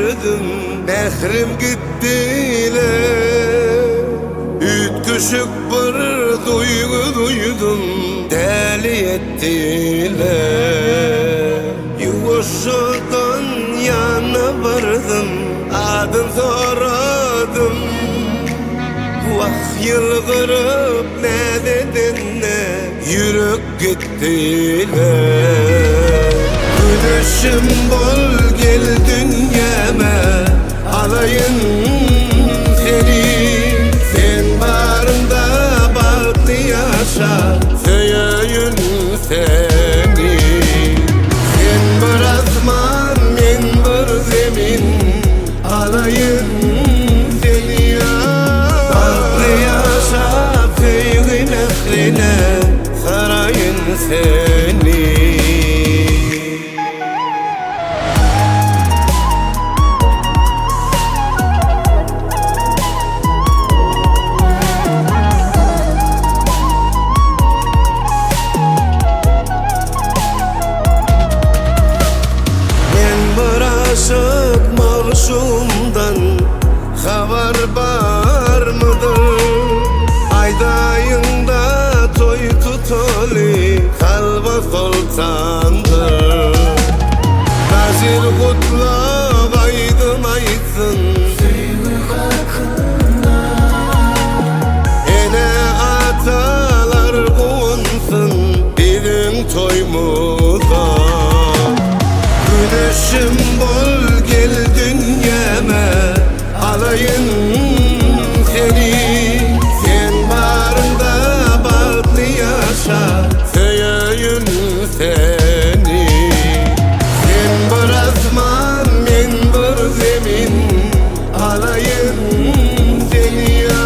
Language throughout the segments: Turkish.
gördüm, mehrim gittiler. Ütküşük bir duygu duydum, deli ettiler. Yuvuşudan yana vardım, adın soradım. Vah yılgırıp ne dedin ne, yürek gittiler. Güneşim bol gel dünyama, alayın seni. Sen barında bahtı yaşa, söyün seni. Sen bir azman, men bir zemin, alayın seni ya. Bahtı yaşa, söyün ekrine, sarayın seni. Aşık mavşumdan haber var mıdır? Aydayında toy tutuli kalba sultandır. Nazir kutlab aydım aytsın ene atalar kuğunsun bizim toymuza. Güneşim bol gel dünyama, alayın seni. Sen barında bahtı yaşa, söyün seni. Sen bir azman, men bir zemin, alayın seni ya.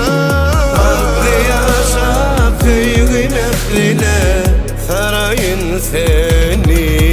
Bahtı yaşa, söyün ekrine, sarayın seni.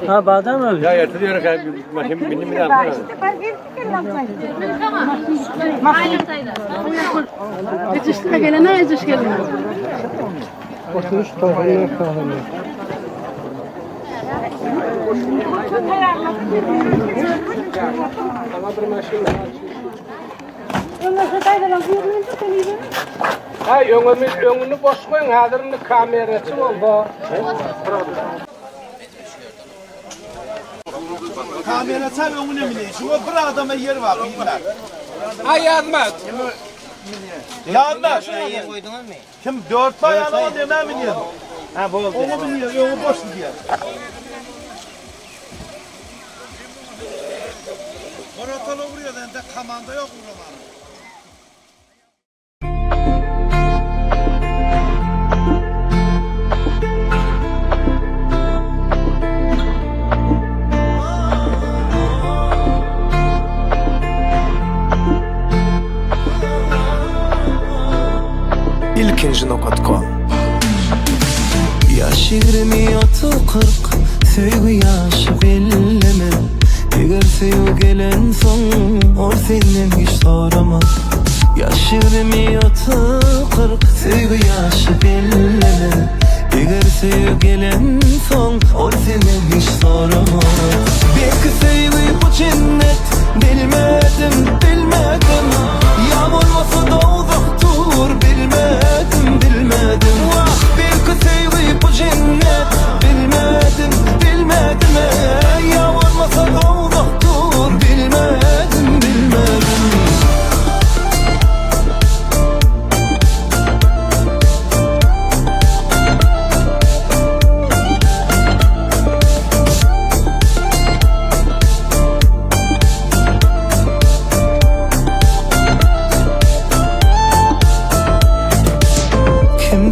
Ha badem mi? Ya yatırıyor ki maşın benim bir daha. Yetiştirme gelene yetiş gelene. Oturuş tohumlar tohumlar. Ha öngünü boş koyun hadırını kamerası oldu. Kamera tabi önüne mi ne? Şu bir adama yer var bilirler. Ha yazmaz. Yanlar. Kim 4 bayanı o demem mi diyor? Ha bu oldu. Onu biliyor, onu boş diyor. Koratalı vuruyor da kamanda yok vuruyorlar. ilkinci.com Yaş 20-30 söygü yaşı belleme Eğer söygü gelen son o senden hiç soramaz Yaş 20-30 söygü yaşı belleme Eğer söygü gelen son o senden hiç soramaz Belki söygü bu cennet bilmedim bilmedim Yağmurması da uzaktur bilmedim bilmedim Belki söygü bu cennet bilmedim bilmedim Yağmurması da uzaktur bilmedim bilmedim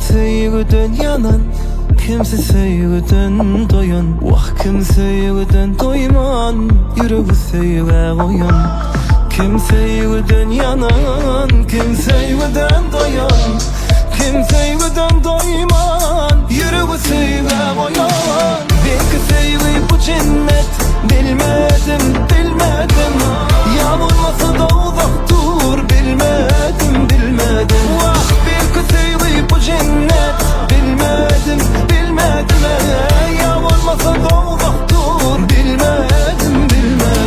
Sevgiden yanan, kimse sevgiden doyan kim sevgiden doyman, yüreği sevge koyan Kim sevgiden yanan, kim sevgiden doyan Kim sevgiden doyman, yüreği sevge koyan Belki sevgi bu cennet, bilmedim bilmedim Yağmurması da uzaktur, bilmedim bilmedim Belki sevgi bu cennet, bilmedim bilmedim Yağmurması da uzaktur, bilmedim bilmedim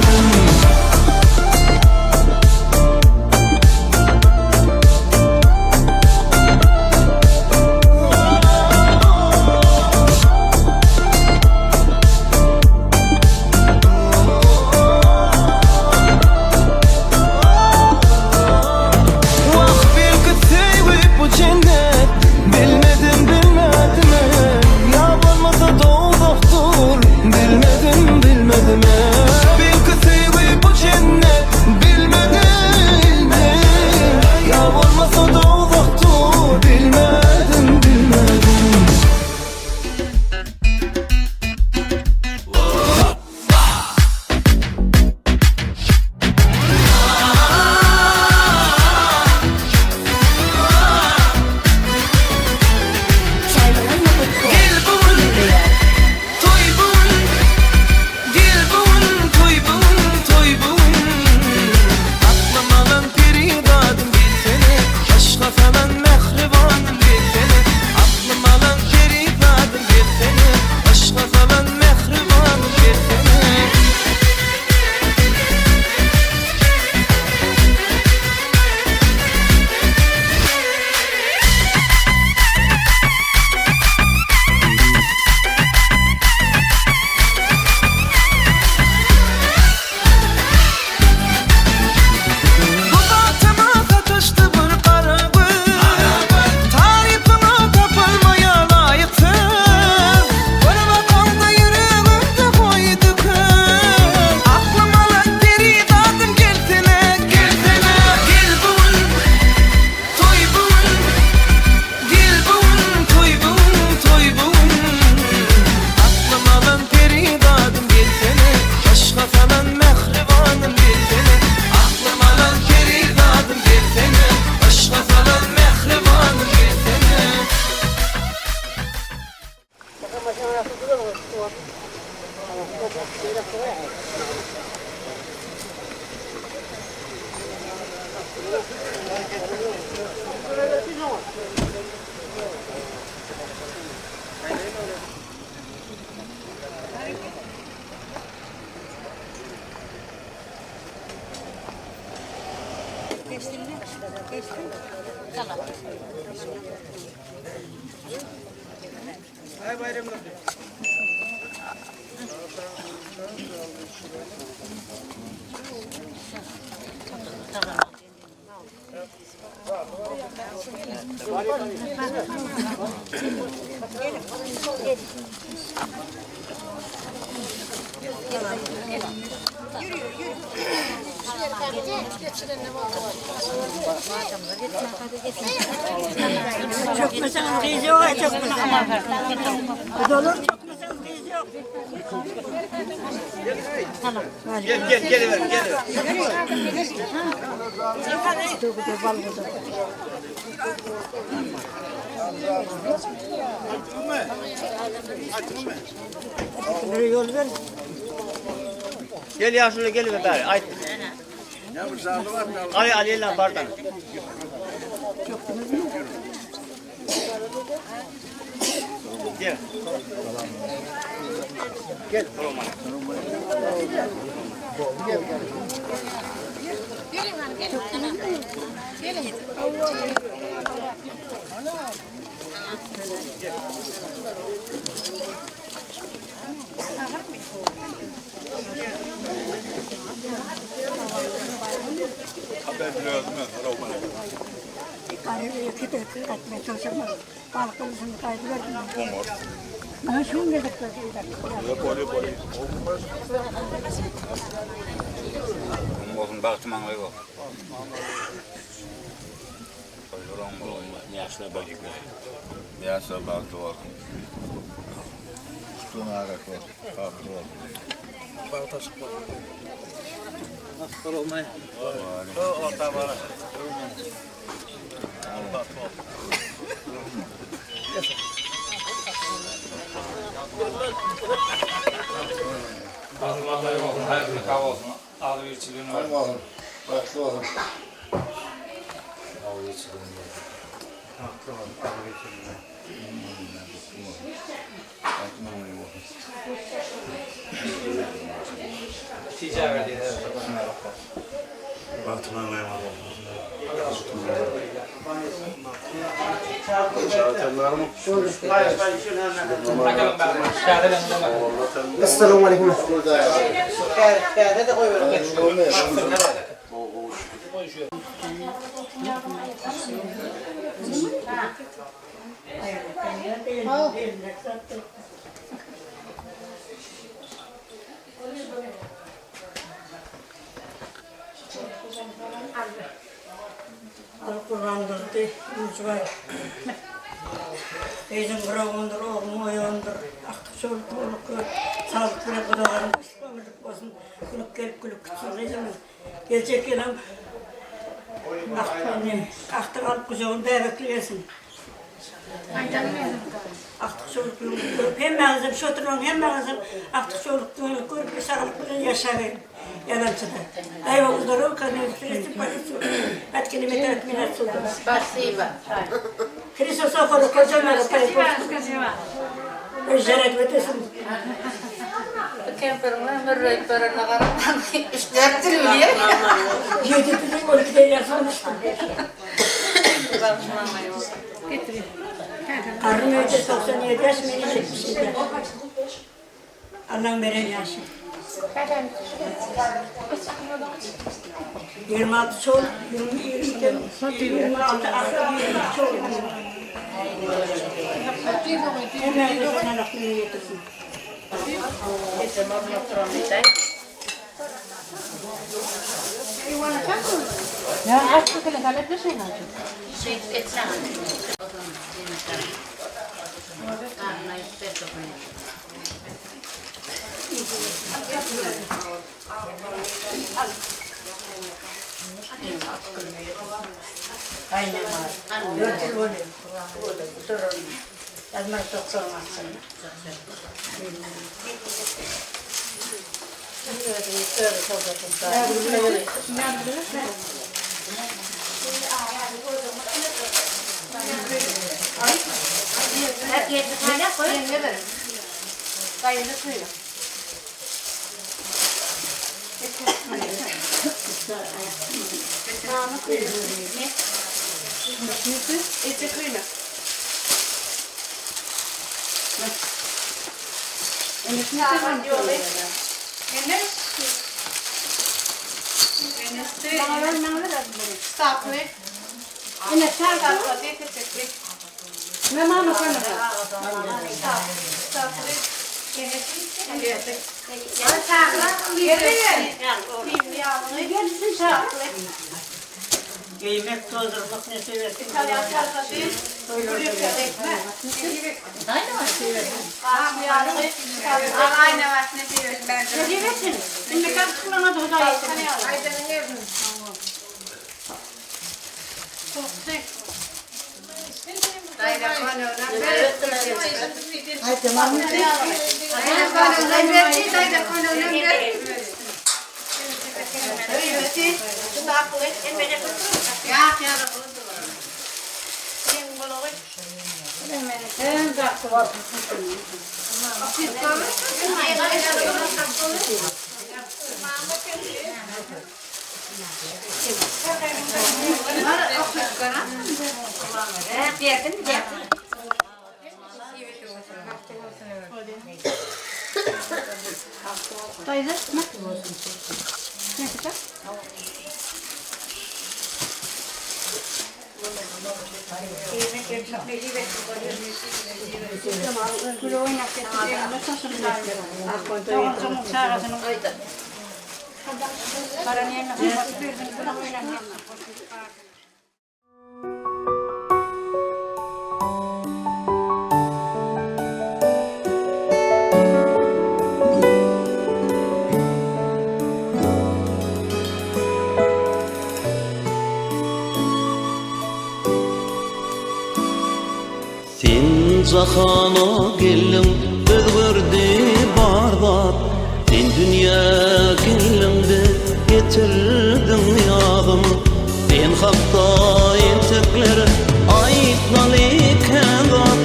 Çökmesen kız yok, çökmesen. Olur çökmesen kız yok. Gel. Yol ver. Gel ya şöyle gel be bari. Ay. Ay Ali lan pardon. Gel. Gel. Olsun baktım anlıyor. Yaşına bakıyor. Yaşa baktı var. Tutun ağrık var. Kalktı var. Nasıl olmay? O orta var. Vallahi olsun, hayırlı kahve olsun. Alışverişçiliğini var. Hadi bakalım. Başla bakalım. Ticaret eder. Bakalım ben. Esselamu aleyküm. Kur'an'dır de, yüzüme. Bizim bırakındır, oğlum oyundur. Artık çoluk oğluk gör. Sağlık bile kudalarım. Ömürlük olsun. Gülük gelip gülük kütsün. Rezim. Gelecek yenem. Artık alıp kucağını bebekleyesin. Artık çoluk görüp hem ağzım şoturun hem ağzım artık çoluk görüp bir sağlık bile yaşayayım. Yalancıda. Ayva uzları o kadar süresin parası. Etkili metal minnet oldu. Спасибо. Hristo sokalı kocaman kayıp olsun. Öjenek vetesin. Kemperine mürreyip verene karamdan işlerdir diye. 7 dilim 12 de yazılmıştım. Getireyim. Karnım öyle 97 yaş beni çekmişim. Allah'ın veren yaşı. 26 çol, 26 akıl, 20 çol. Hemen de sana aklını getirsin. Ya aç bakalım, hallet bir şey mi acaba? Şey etsene. Karnına ister dokunuyor. Aynen var. 4 yıl oluyor. Sorun. Yazmak çok sormazsın. Hep yedi kaynak koy. Kayını suyla. İçi kıyma. Tamam diyorlar. Enes. Bana ver az. Stop it. Enes çağır kalk. Tek. Ne mama koyma. Stop it. Yemek tozdurmak ne seversin? İtalyan salatası, buraya ekmek. Aynen var, ne seviyorsun bence? Ne seversin? Şimdi katkılana da hocam yesin. Aydan'ın evini. Çok sık. Aydan konuğuna ver. Ay tamam. Aydan konuğuna ver. Aydan konuğuna ver. Öyle stop it. Ya da bulundular. Kim bulur? En zaksı var. Siz kalın. Sen zahana gelin özgürdü barbar. Sen dünya gelinde getirdin yağım. Sen hatta entekler aytmalıken zat.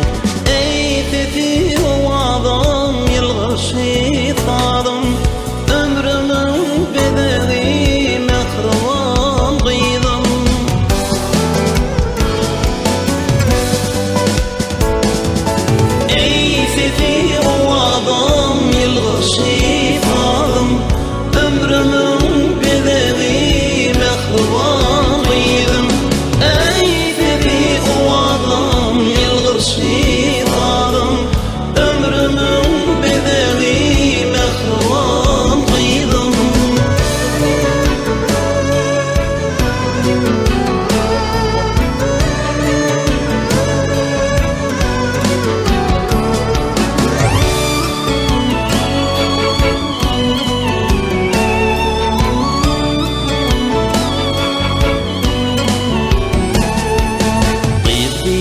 Ey fethi o adam yılgır şeytanım. Ömrümün bedeli mehriban kıydım. Ey fethi o adam yılgır şeytanım. Ömrümün bedeli mehriban kıydım. Ey fethi o adam yılgır şeytanım. Ömrümün bedeli mehriban kıydım.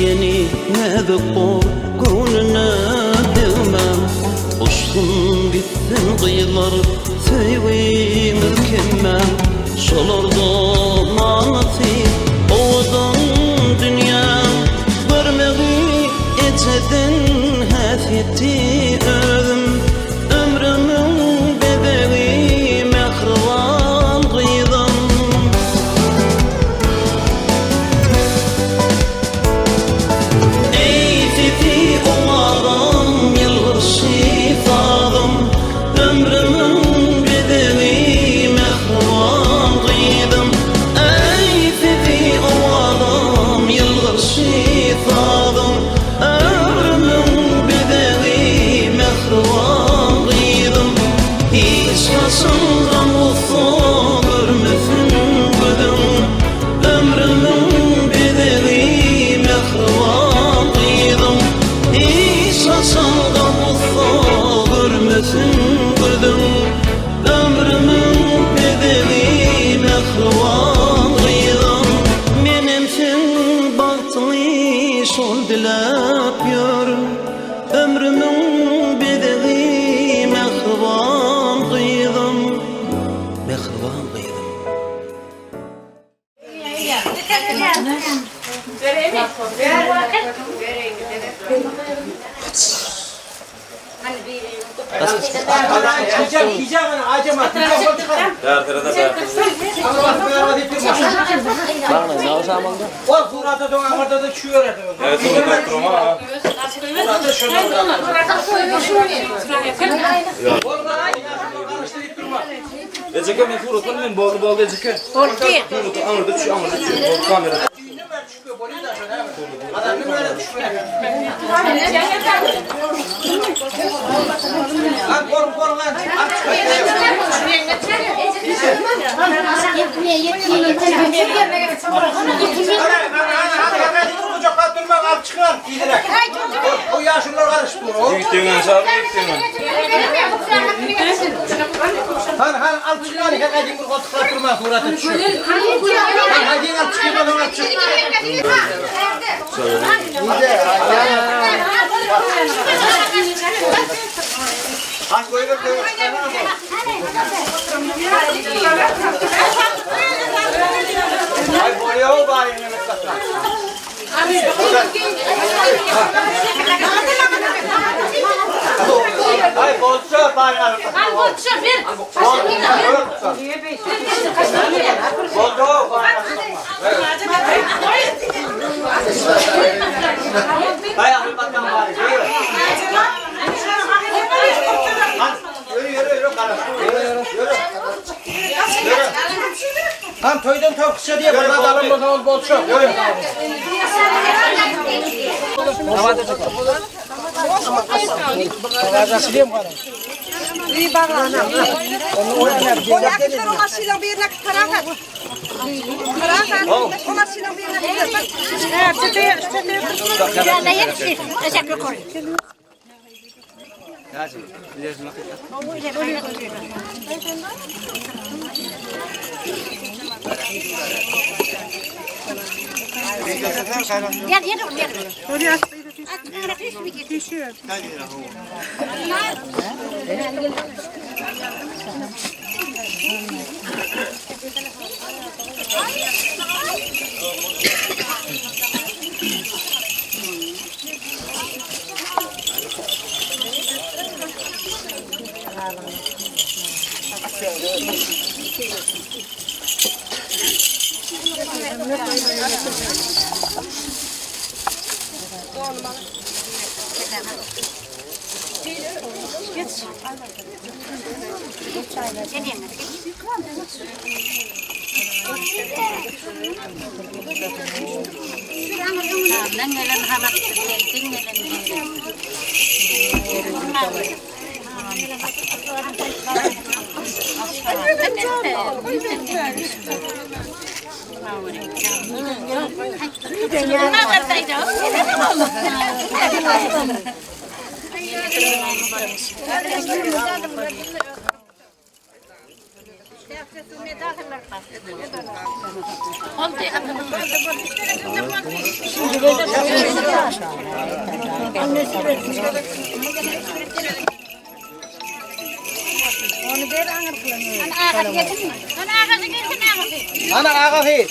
Yeni nedik o gönlüne değmem. Uçsun gitsin kıyılar sevim ülkemem. Şolardan anlatı oğuzdan dünyam. Görmeyi etedin hafiyeti özüm. Ömrümün bedeli mehriban kıydım. Ey fethi o adam yılgır şifadım. Ömrümün bedeli mehriban kıydım. Ey fethi o adam yılgır şifadım. Ömrümün bedeli mehriban kıydım. Hiç kasımdan mutlu görmesin gözüm. Ömrümün bedeli mehriban kıydım. Hiç kasımdan mutlu görmesin gözüm. Ömrümün bedeli mehriban kıydım. Menimsin baktını şol dilep yürüm. Ömrümün bedeli mehriban kıydım. Eceke mi furu kon men bol eceke. Orti. Amırda şu bol kamera. O yaşlılar karıştı. Yükteğinden çağır, yükteğinden. Han al çıkar ya hadi bu koltuklar durma suratı düşüyor. Hadi al çıkıyor bana al çık. Ha koyuyor koyuyor. Ay boya o bari ne mesela. Ay bolça bari. Al bu şoför. Bolça. Ay abi bakın bari. Yürü kardeş. Yürü. Tam toydan tavukça diye burada da alın o zaman bolça. Yürü. Gel yedim yedim. Oraya düşüyor. Anak agak hit.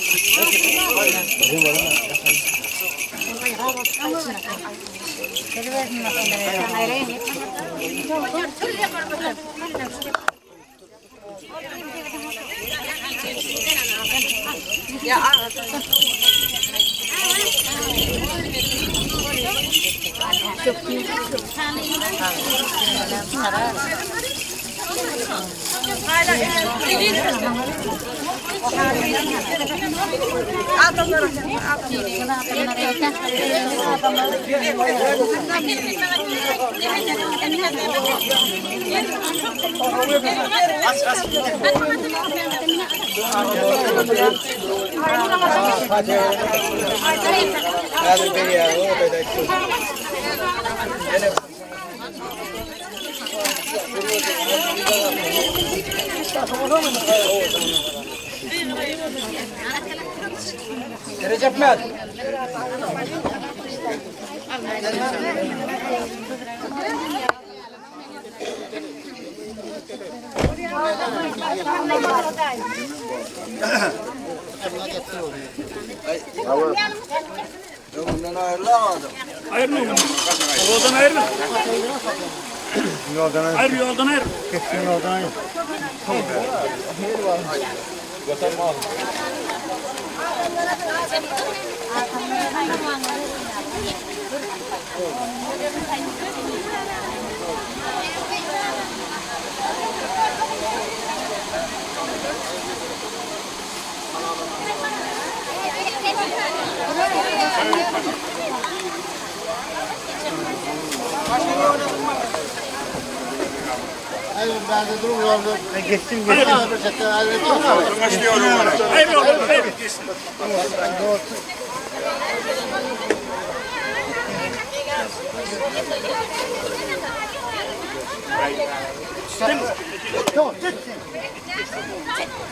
Recep Med. Ayrılma. Yoldan ayrılma. Hayır yoldan ayrı. Geçsin oradan ayır. Hayır ben de durum yolda. Geçsin Hayır yoldan ayrı. Geçsin. Tamam, geçsin.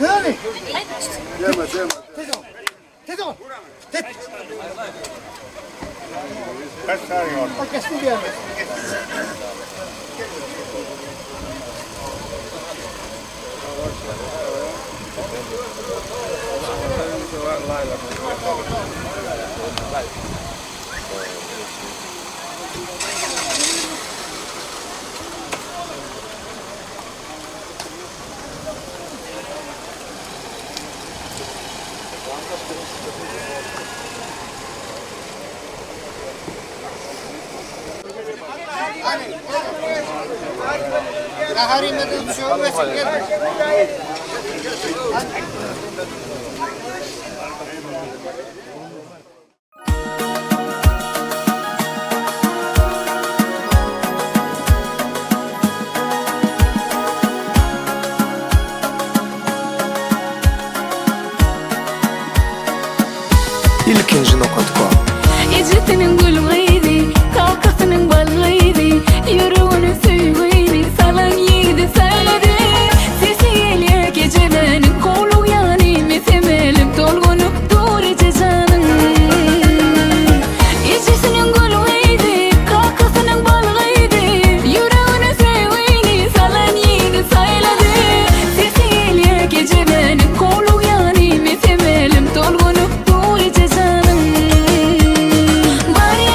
Hadi. Deme deme. Tez ol. Tez. Kaç tane var? Bak geçsin bir yerde. Kaharime de bir şey olmasın. ilkinci.com Ecetinin gül gıydi, kalkasının bal gıydi, yürüğünü suy gıydi, salan yedi söyledi. Sesi geliyor gece benim kolu yani mesemelim dolgunup dur ece canım. Ecetinin gül gıydi, kalkasının bal gıydi, yürüğünü suy gıydi, salan yedi söyledi. Sesi geliyor gece benim kolu yani mesemelim dolgunup dur ece canım. Bari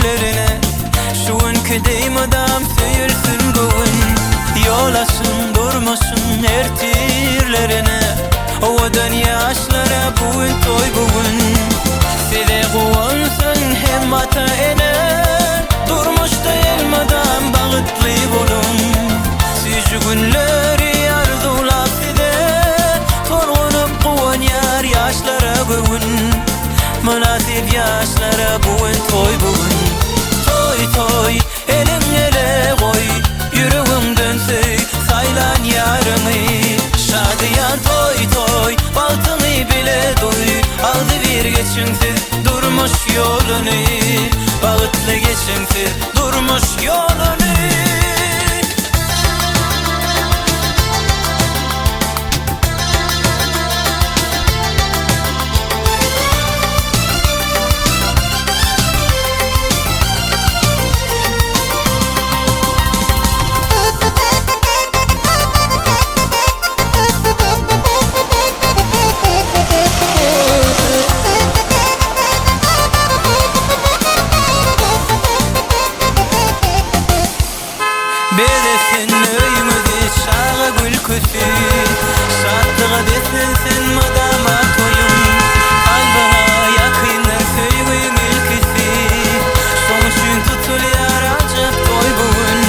yerlerine. Şu anki deyim adam seyirsin gövün. Yolasın durmasın her tirlerine. Ovadan yaşlara bugün toy bugün. Sede kuvansın hem ata ene. Durmuş da elmadan bağıtlı bulun. Siz günleri arzulap sede. Torgunup kuvan yar yaşlara bugün. Münasip yaşlara bugün toy bugün. Toy toy elin ele koy. Yüreğim dönsün saylan yarını. Şadiyan toy toy baltını bile duy. Aldı bir geçimsiz durmuş yolunu. Bağıtlı geçimsiz durmuş yolunu. Beresin öyümüzü şağı gülküsü. Şatlığa desilsin madama toyun. Kalbına yakınlar söygü mülküsü. Sonuçun tutuluyor acık toy bugün.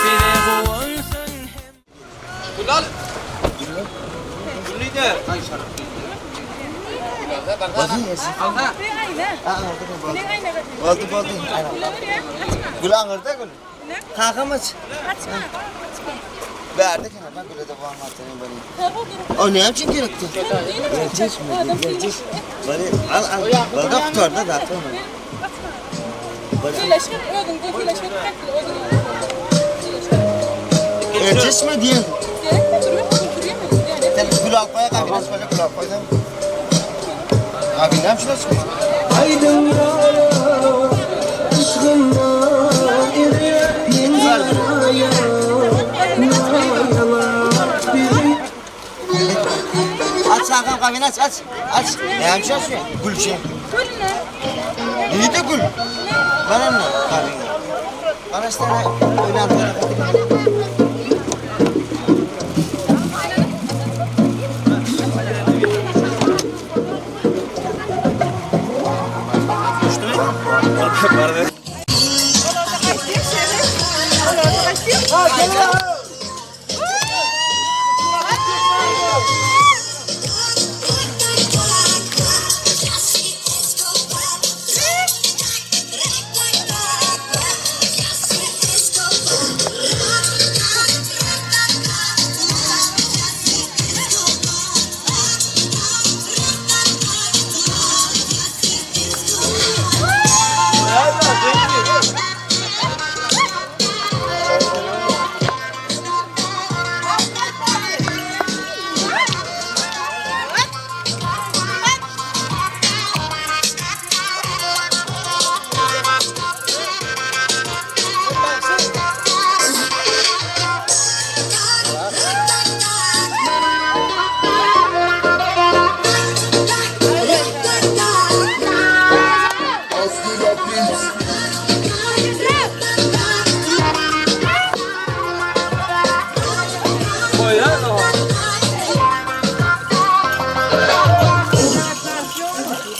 Sede kuvansın hem... Kulal. Kullider. Ay şarap. Baldı. Gül ağırda gül. Kalkamaz. Verdik ya ben böyle devam ettim beni. O ne yapacak gerekti? Geleceğiz mi? Geleceğiz. Beni al. Bana tutar da zaten. Geleceğiz mi diye. Sen gül alpaya kabinaz böyle gül alpaya. Abi ne yapacağız? Aydın yara, ışkınla eriyenin yaraya. Aç Hakan kabini aç. Ne yapacağız ya? Gül şey. Gül ne? İyi de gül. Bana ne? Kabini. Araçlara oynatmaya.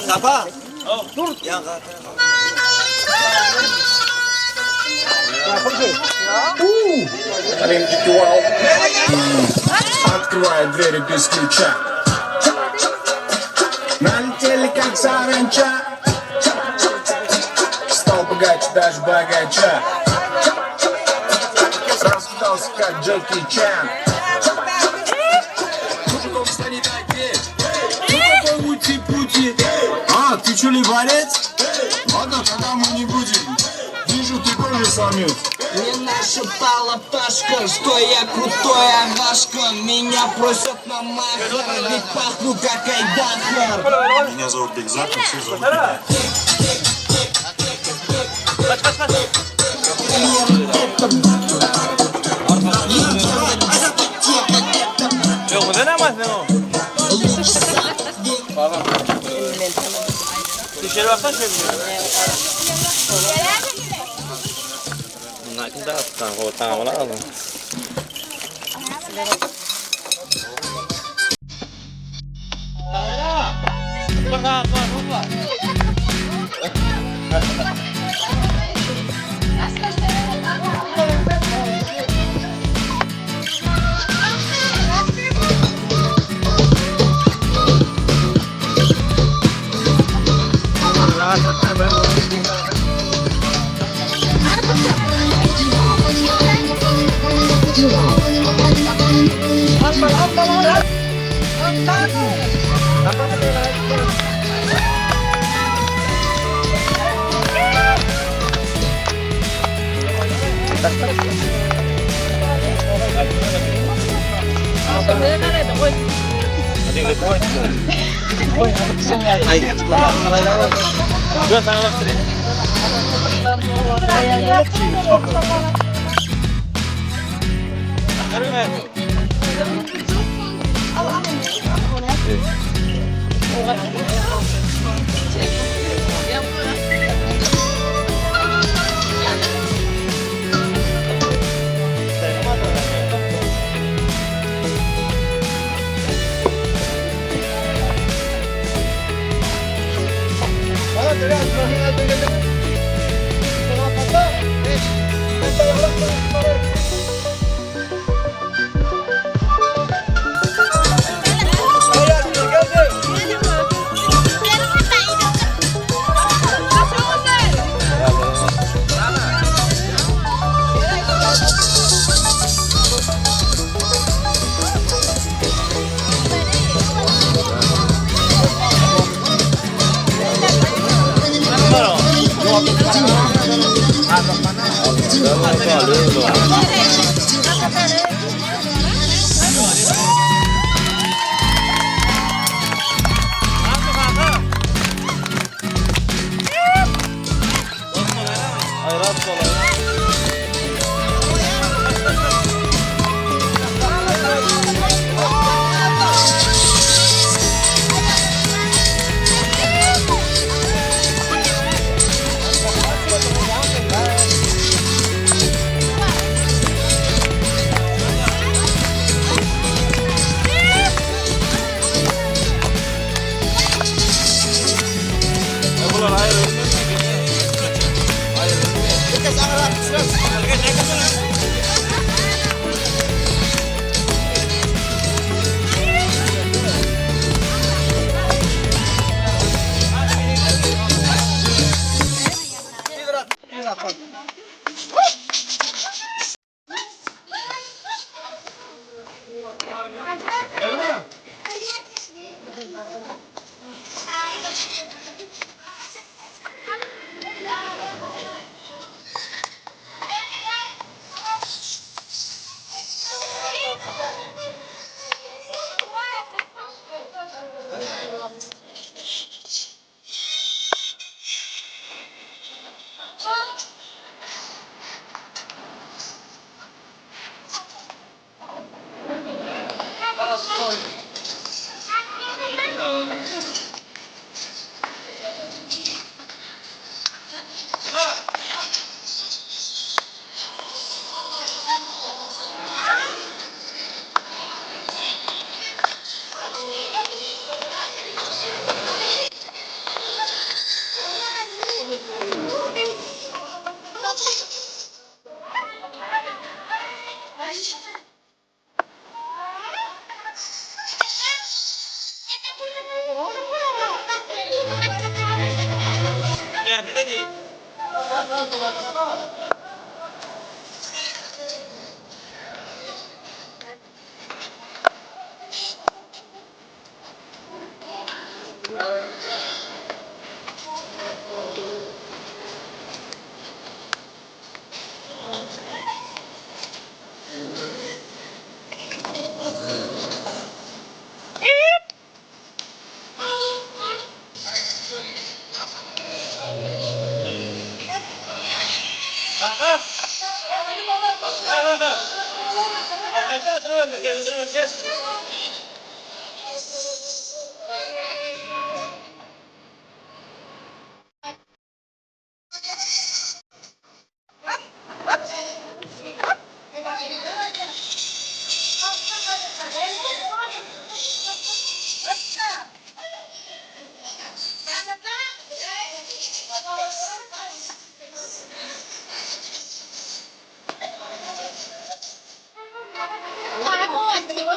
Kapa. Dur. Ya Открывай двери без ключа. Налетели как саранча. Стал богаче, даже богача. Распутался как Джеки Чан. Мужиков стани такие. Кто такой ути-пути? А, ты чё, либорец? Ладно, тогда мы не будем. Вижу, ты тоже самец. Мне нашептала Пашка, что я крутой агашка. Меня просят на махер, ведь пахну как Айдахар. Меня зовут Бекзат, а все зовут меня. Yok mu denemez mi o? Düşene baksana şöyle. Bunlar kim daha tutan? O tamamını alın. Gua sana baktırayım.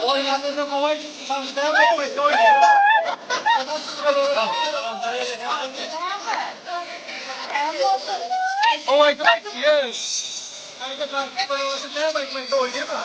Oynadığını kovay. Sanıştaya koymayın. Oh my God, yes. Ang ganda ng pagkakas na may doon niya ba?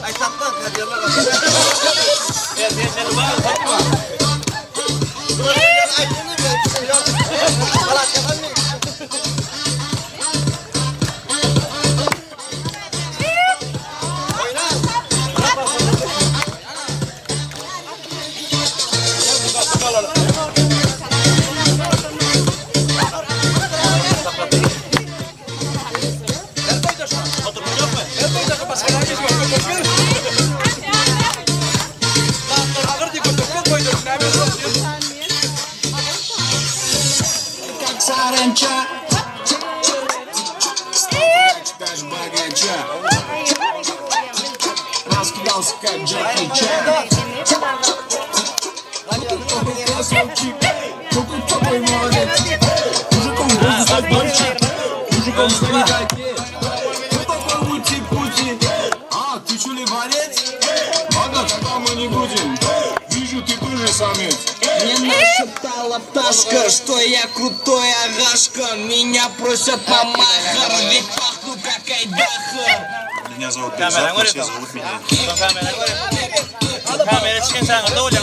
Ay saklan kaçıyorlar. А, ты что ли варец? Ладно, тогда мы не будем. Вижу, ты тоже самец. Мне нашептала пташка, что я крутой агашка. Меня просят на махар, ведь пахну как айдаха. Меня зовут Бекзат, все зовут меня. Kamera çıkınca da olacak.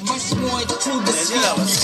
Восьмой чудо света.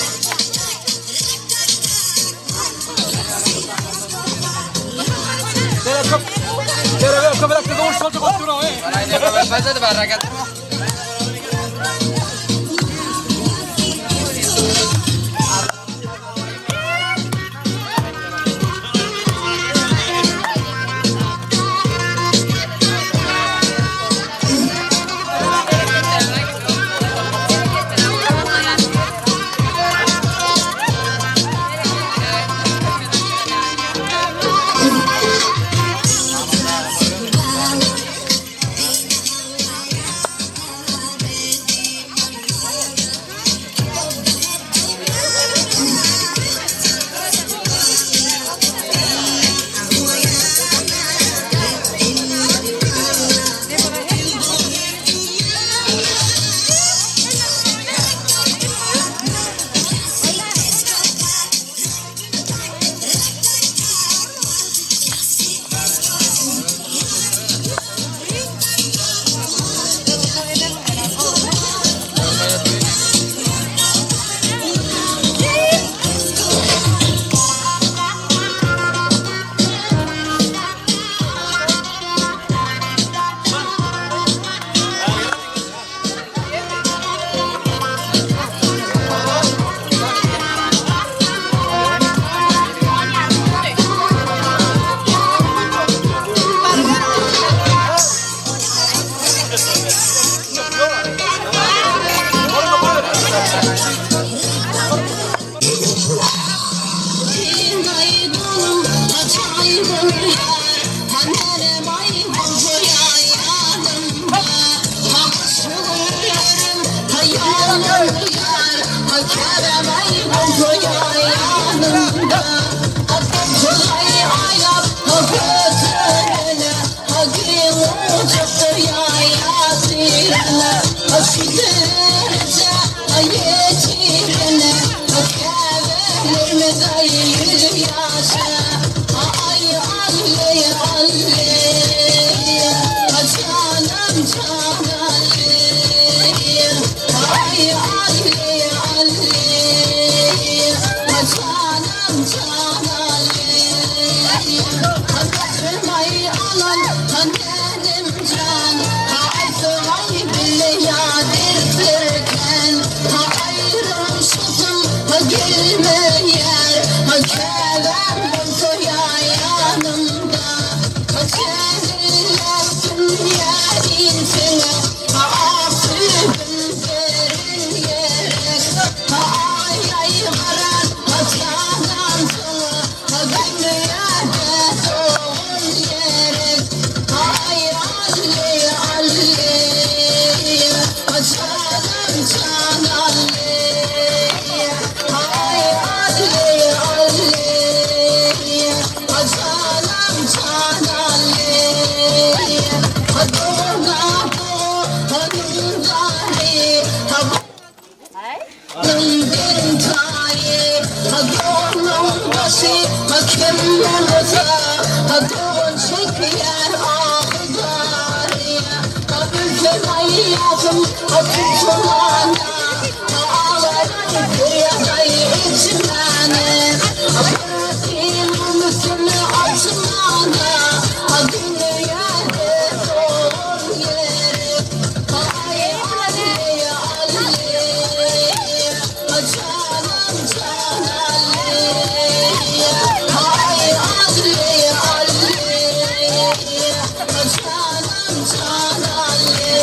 Keremey Bonto'ya yanımda Bonto'yı aylap götürene Gül uçaklıya yasirene Aşkırca yetirene Keverimiz ayır yaşa Ay alli alli Canım can alli Ay alli alli Canım can alli Kaçırmayı alan benim can Ay sıvay bile yadirtirken Ayrım şutum gelmeyer Kerem Bonto'ya yanımda Kaçırlarsın yerin seni Aksırdım derin yere Ay ay harar Haçadan sana Gönlüyerde doğun yere Ay alli alli Canım can alli Ay alli alli Canım can alli Adorga bu hanımdari Nındır tayi Adorun başı Kemmelata Adorun çekiyer ağdari Ülke hayatım Akıntılana Ağlarını kıyasayı içmene Bırakayım üstümü açmana Dünyada doğru yeri Ay alli alli Canım can alli Ay alli alli Canım can alli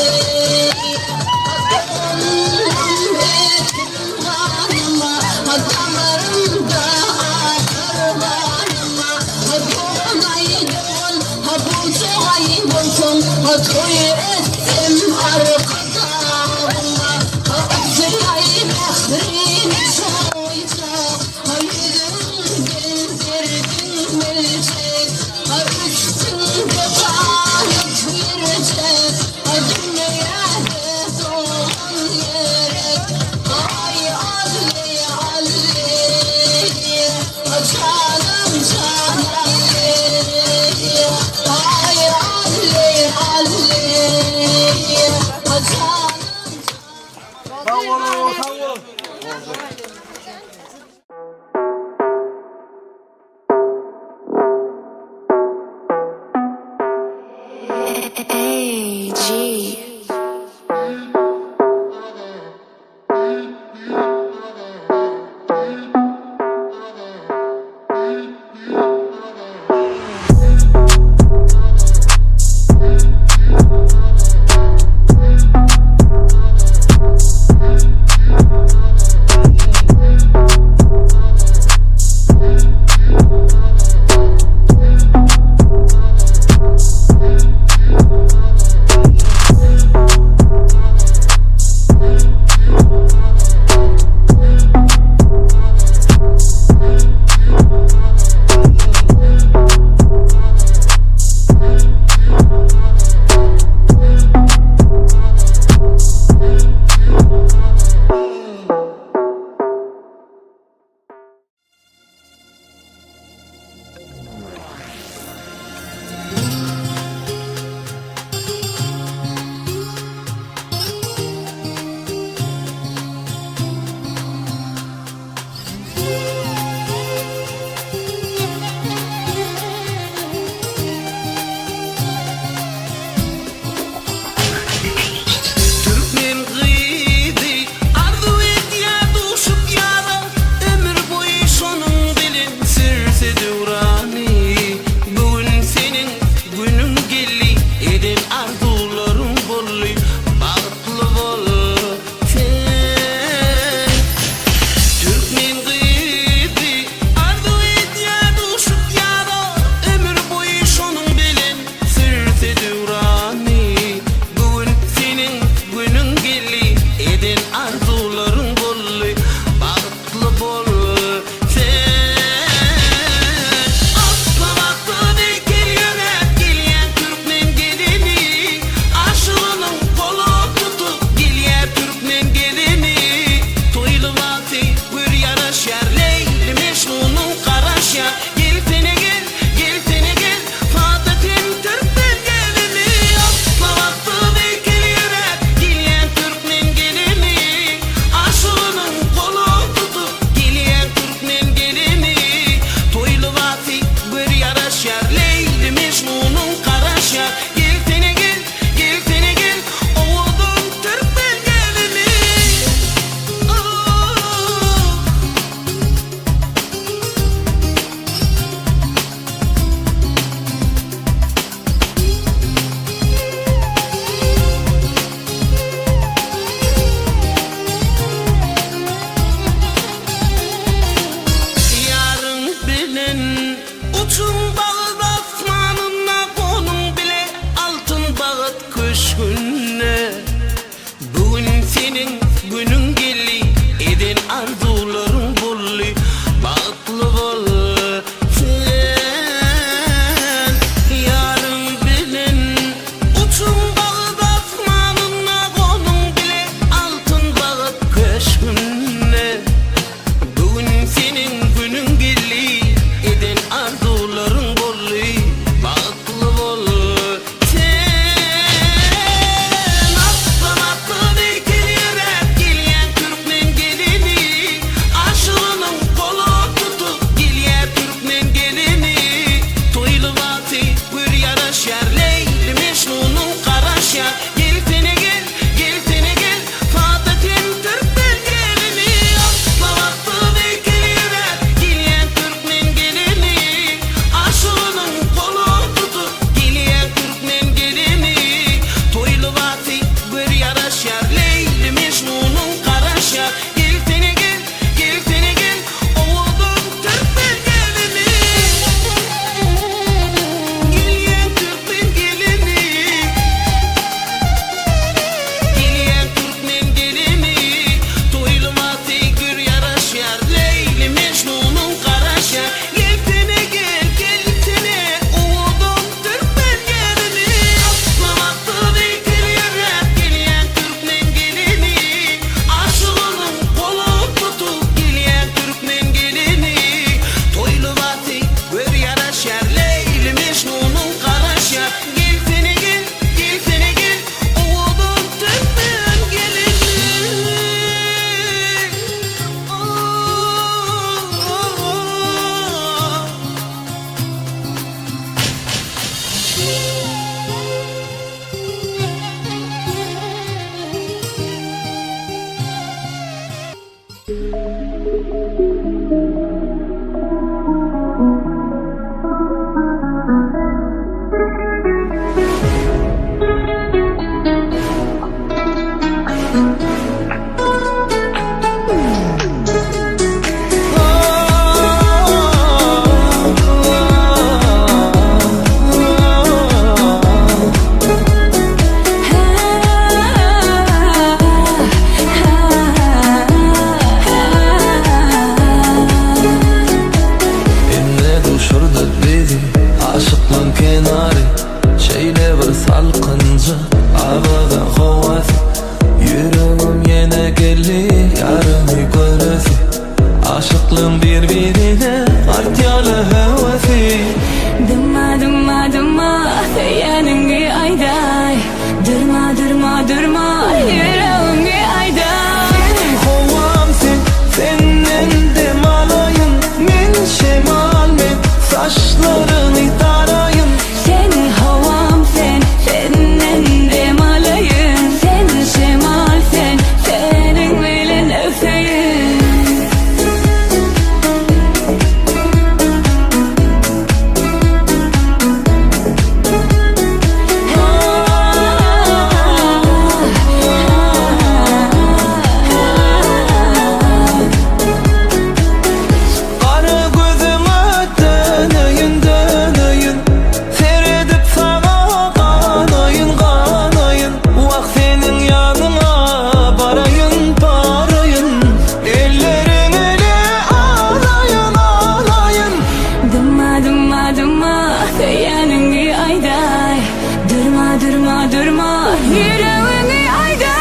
Adamım ettim kanıma Damarımda akar varıma Donaydın Bonto'yu buldum Toy ettim arkadaşıma Zeyayı behrini soyacak Yüzüm gezdirdin verecek Üstünde bağlık verecek Dünyada doğan yere Ay alli alli Canım can alli Ay alli alli Canım Sağ olun, sağ olun. durma durma yüreğimi ayda. Senin kovamsın, senin dem alayın. Men şemal men, saçlarını tarayın. Sen havam sen, senin dem alayın. Sen şemal sen, senin bilen öfeyin. Kara gözüme dönüyün dönüyün. Seyredip sana kanayın kanayın. Vak senin yanına barayın barayın. Ellerin ele alayın alayın. Durma durma durma söyanını ayday. Durma durma durma yüreğini ayday.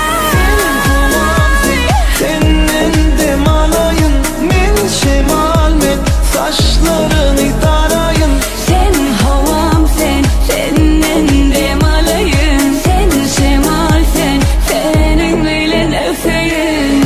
Senin dem alayın. Men şemal men, saçlarını tarayın. Sen havam sen, senin dem alayın. Sen şemal sen, senin bilen öfeyin.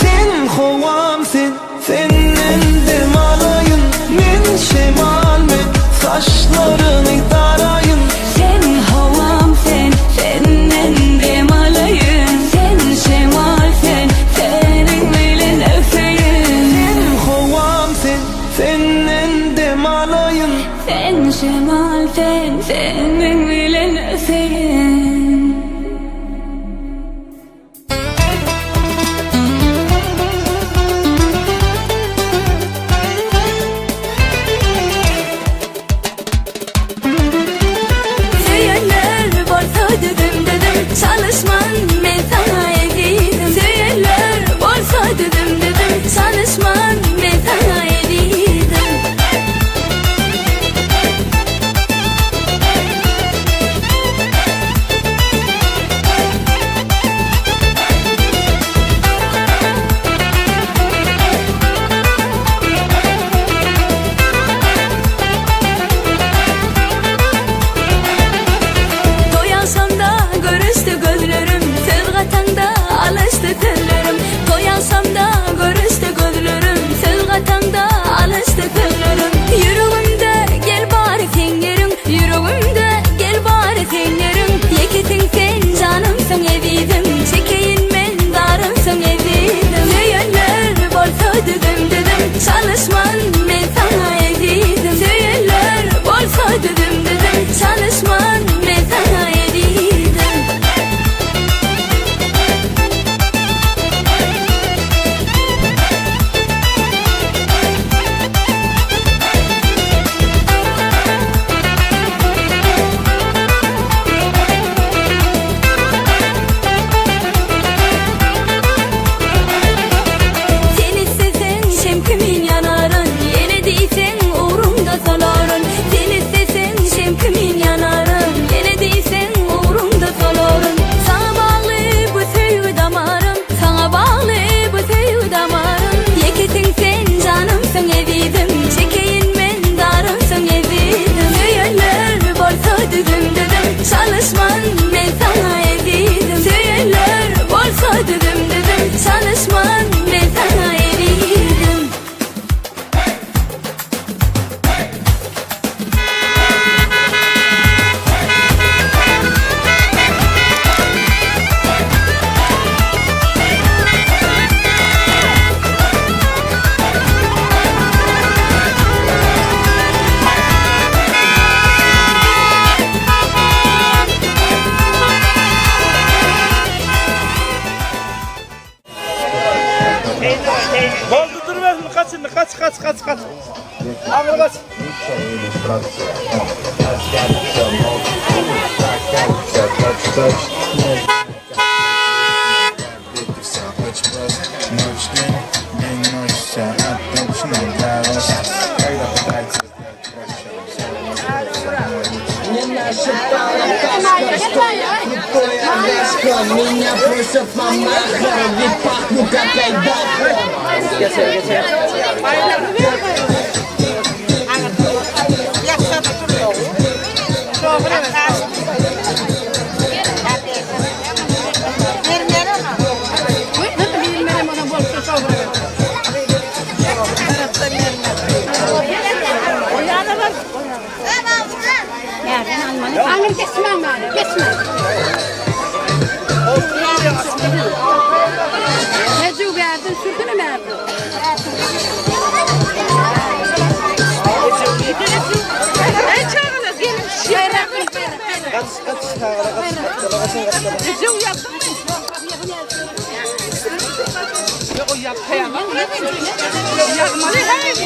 Senin kovamsın, senin dem alayın. Men şemal men, saçlarını tarayın. Sen havam sen, senin dem alayın. Sen şemal sen, senin bilen öfeyin. Senin kovamsın, senin dem alayın. Sen şemal sen, senin bilen öfeyin. Söylerler borsa dedim dedim, çalışman ben sana edeydim. Söylerler borsa dedim dedim, çalışman ben sana edeydim. Doyansam da görüştü gözlerim, söz katanda alıştı tellerim. Doyansam da görüştü gözlerim, söz katanda alıştı tellerim. Yüreğimde gel bari sen yerin, yüreğimde gel bari sen yerin. Yeketin sen canımsın evidim, çekeyim ben darımsın evidim. Söylerler borsa dedim dedim, çalışman ben sana edeydim. Söylerler borsa dedim dedim, çalışman ben sana edeydim. Sen istesen şemkimin yanarın, yine değilsen uğrumda saların. Sen istesen şemkimin yanarın, yine değilsen uğrumda saların. Sana bağlı bu sevgi damarım, sana bağlı bu sevgi damarım. Yeketin sen canımsın evidim, çekeyim ben darımsın evidim. Söylerler borsa dedim dedim, çalışman ben sana edeydim. Söylerler borsa dedim dedim, çalışman ben sana edeydim. Oldu durmaz mı? Kaçın, kaç. Ağır kaç. Не наша пара, кашка, стоя, крутой Меня просят на нахер, ведь пахну как айдахер. Angır kesmem bari, kesmem. Ne cügerdin, sürdün mü? Ay çağırın, gelin şehre. Cüg yaptın mı? O yapayamam. Yapmalı, hayır.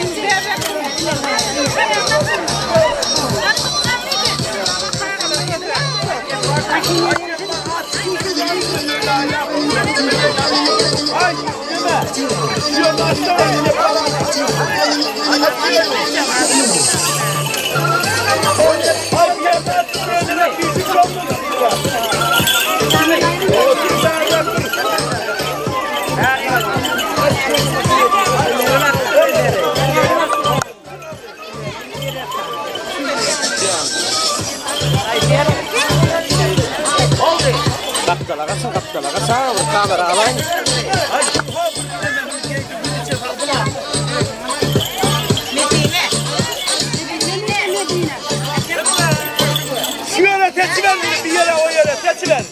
Kaptala kasar, kamera alayım. Şu yere teçilen bir yere o yere teçilen.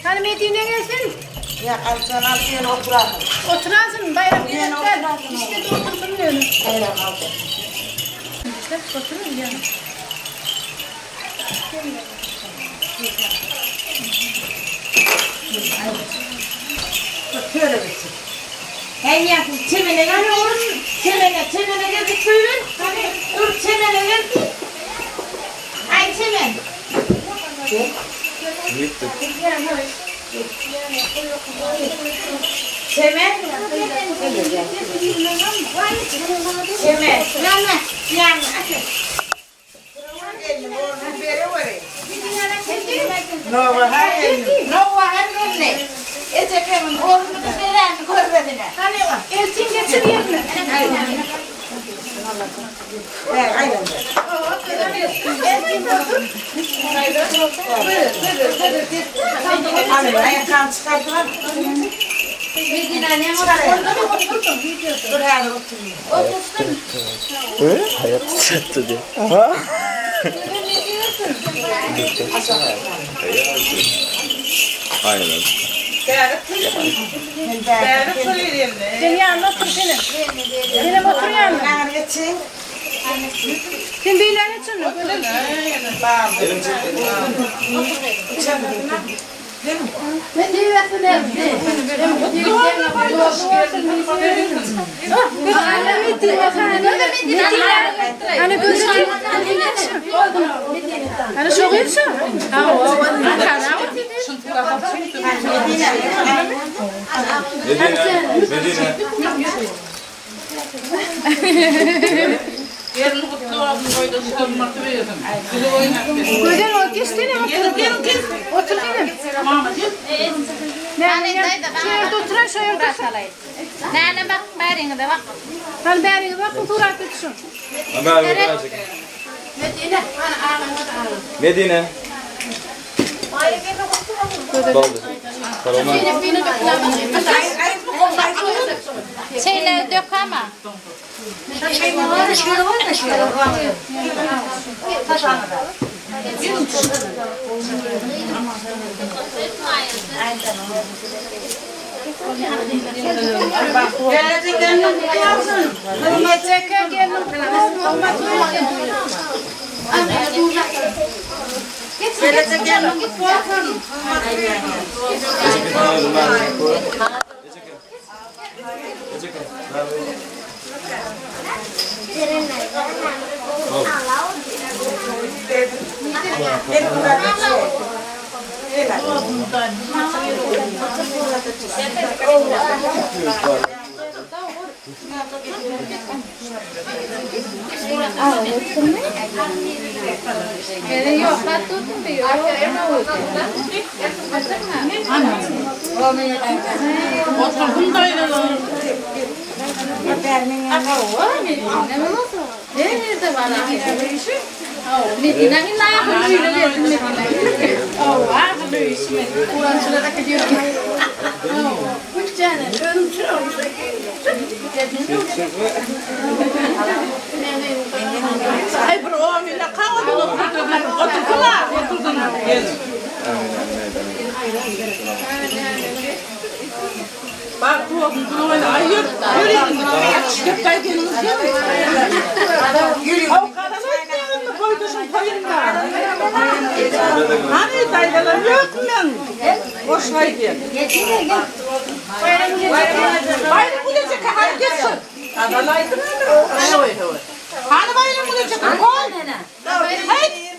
Hani Medine gelsin. Ya kalksan altına oturalım. Oturarsın bayram günler. İşte de oturdum öyle. Bayram aldı. Hep oturur ya. Şöyle bitsin. Hem yakın çimene gel oğlum. Çimene gel bir kuyun. Dur çimene gel. Ay çimen. Bitti. Çimen. Çimen. Yan. Nova hayır. Etekemin oğlunu veren görmedine. Hani elçin getir yerine. Aynen. Abi ayaklarını çıkartılar. Medine ne var? Orada mı oturdun? Dur hadi oturayım. Oturdun. Hayat sıçrattı diye. Aynen. Sen yanına otur senin. Benim otur yanına. Sen bir ilan et şunu. Ne diyorsun evde? Hani gözü hani soğuyorsun. Yerini kutlu oldum, koyda sormartı veriyorum. Gözün o geçtiğine otur. Otur dedim. Şehirde oturan şehirde otur. Nerede bak, bariğine de bak. Hal beriğe bak, oturak etsin. Medine. Şeyler dök ama. Gelecek gelin git bakalım. Yok, ben tuttum diyor. Oturdum da öyle. Nerede var? Medina ina yakın şöyle geldim Medina. Var mı işi? Kur'an şurada gidiyor. Üç tane ölümcül olmuş. Ay bro, mila kalmadı oturdular. Bak bu öyle ayıp. Çıkıp kaydınız ya. O kadar mı koydun koyunlar? Hani dayılar yok mu? Boş haydi. Bayram bulacak hadi geçsin. Adalaydı mı? Evet. Hani bayram bulacak? Koy. Haydi.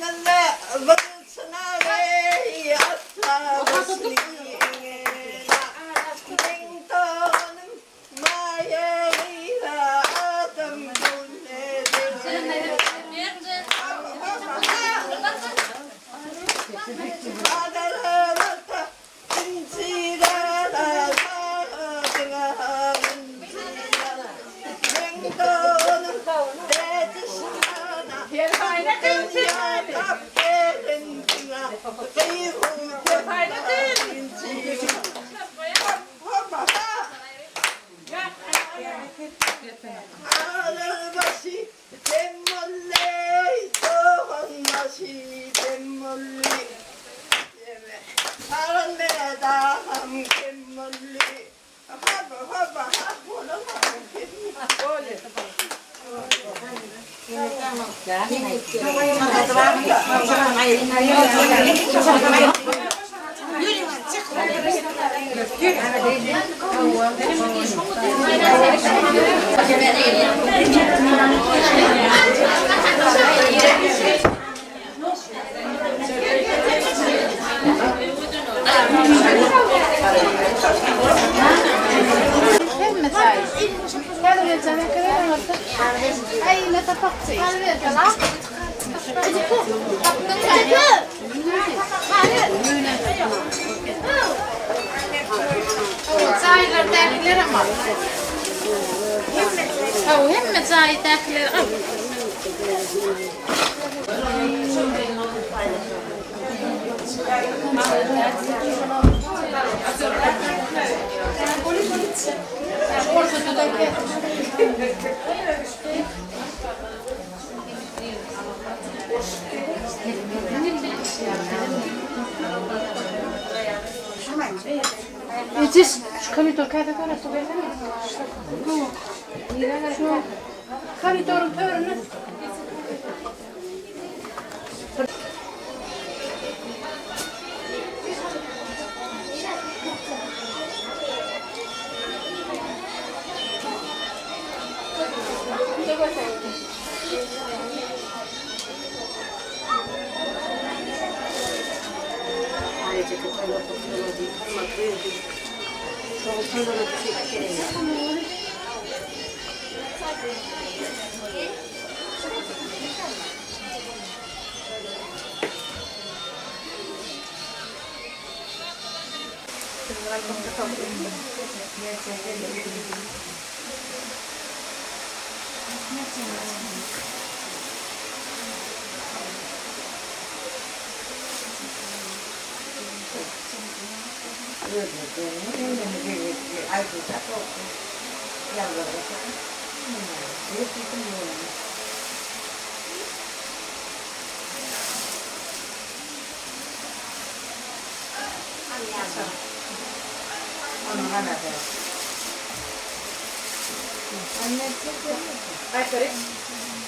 Здесь коридор, когда раз коридорun törünü.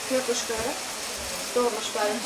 Kırpışları, doğmuş bayım.